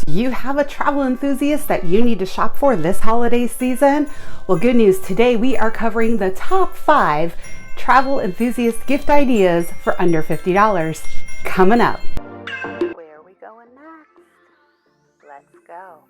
You have a travel enthusiast that you need to shop for this holiday season? Well, good news. Today we are covering the top 5 travel enthusiast gift ideas for under $50. Coming up. Where are we going next? Let's go.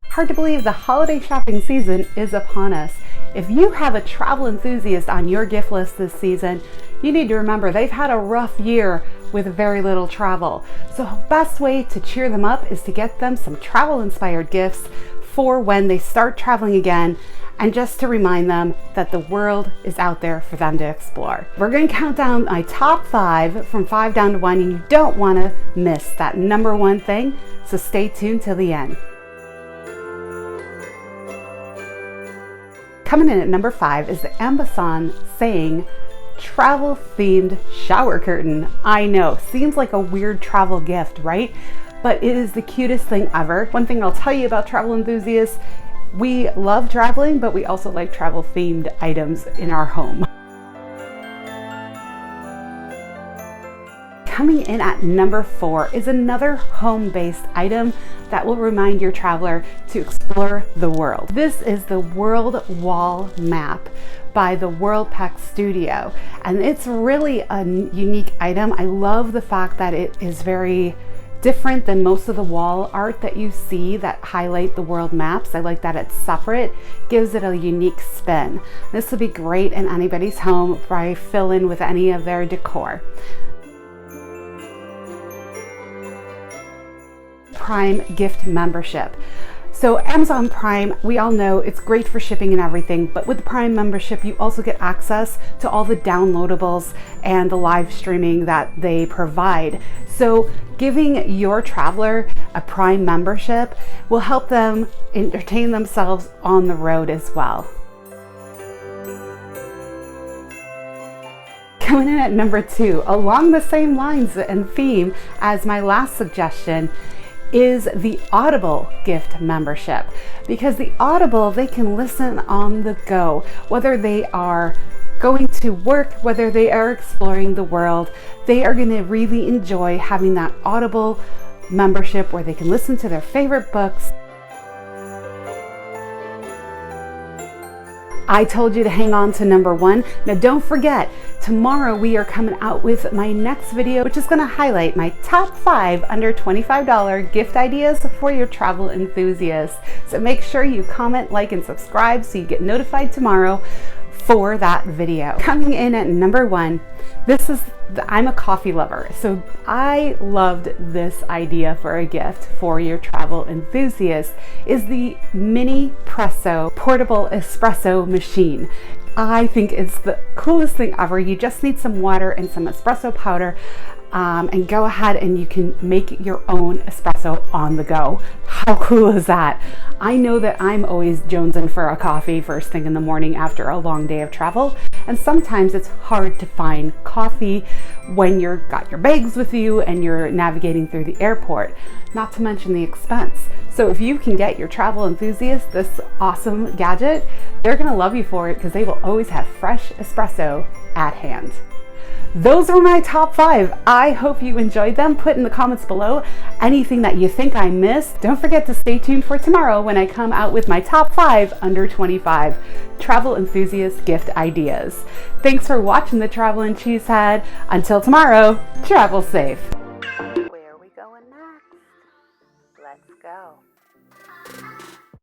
Hard to believe the holiday shopping season is upon us. If you have a travel enthusiast on your gift list this season, you need to remember they've had a rough year with very little travel. So the best way to cheer them up is to get them some travel inspired gifts for when they start traveling again, and just to remind them that the world is out there for them to explore. We're going to count down my top 5 from 5 down to 1, and you don't want to miss that number 1 thing, so stay tuned till the end. Coming in at number 5 is the Ambesonne saying travel themed shower curtain. I know, seems like a weird travel gift, right? But it is the cutest thing ever. One thing I'll tell you about travel enthusiasts, we love traveling, but we also like travel themed items in our home. Coming in at number 4 is another home-based item that will remind your traveler to explore the world. This is the World Wall Map by the WoodPec studio, and it's really a unique item. I love the fact that it is very different than most of the wall art that you see that highlight the world maps. I like that it's separate, gives it a unique spin. This will be great in anybody's home if I fill in with any of their decor. Prime gift membership. So Amazon Prime, we all know it's great for shipping and everything, but with the Prime membership, you also get access to all the downloadables and the live streaming that they provide. So giving your traveler a Prime membership will help them entertain themselves on the road as well. Coming in at number 2, along the same lines and theme as my last suggestion, is the Audible gift membership. Because the Audible, they can listen on the go, whether they are going to work, whether they are exploring the world. They are going to really enjoy having that Audible membership where they can listen to their favorite books. I told you to hang on to number 1. Now don't forget, tomorrow we are coming out with my next video, which is going to highlight my top 5 under $25 gift ideas for your travel enthusiasts. So make sure you comment, like, and subscribe so you get notified tomorrow for that video. Coming in at number 1, this is I'm a coffee lover, so I loved this idea for a gift for your travel enthusiast, is the Minipresso portable espresso machine. I think it's the coolest thing ever. You just need some water and some espresso powder, and go ahead and you can make your own espresso on the go. How cool is that? I know that I'm always jonesing for a coffee first thing in the morning after a long day of travel, and sometimes it's hard to find coffee when you've got your bags with you and you're navigating through the airport, not to mention the expense. So if you can get your travel enthusiast this awesome gadget, they're gonna love you for it because they will always have fresh espresso at hand. Those are my top 5. I hope you enjoyed them. Put in the comments below anything that you think I missed. Don't forget to stay tuned for tomorrow when I come out with my top 5 under 25 travel enthusiast gift ideas. Thanks for watching the Travel and Cheesehead. Until tomorrow, travel safe. Where are we going next? Let's go.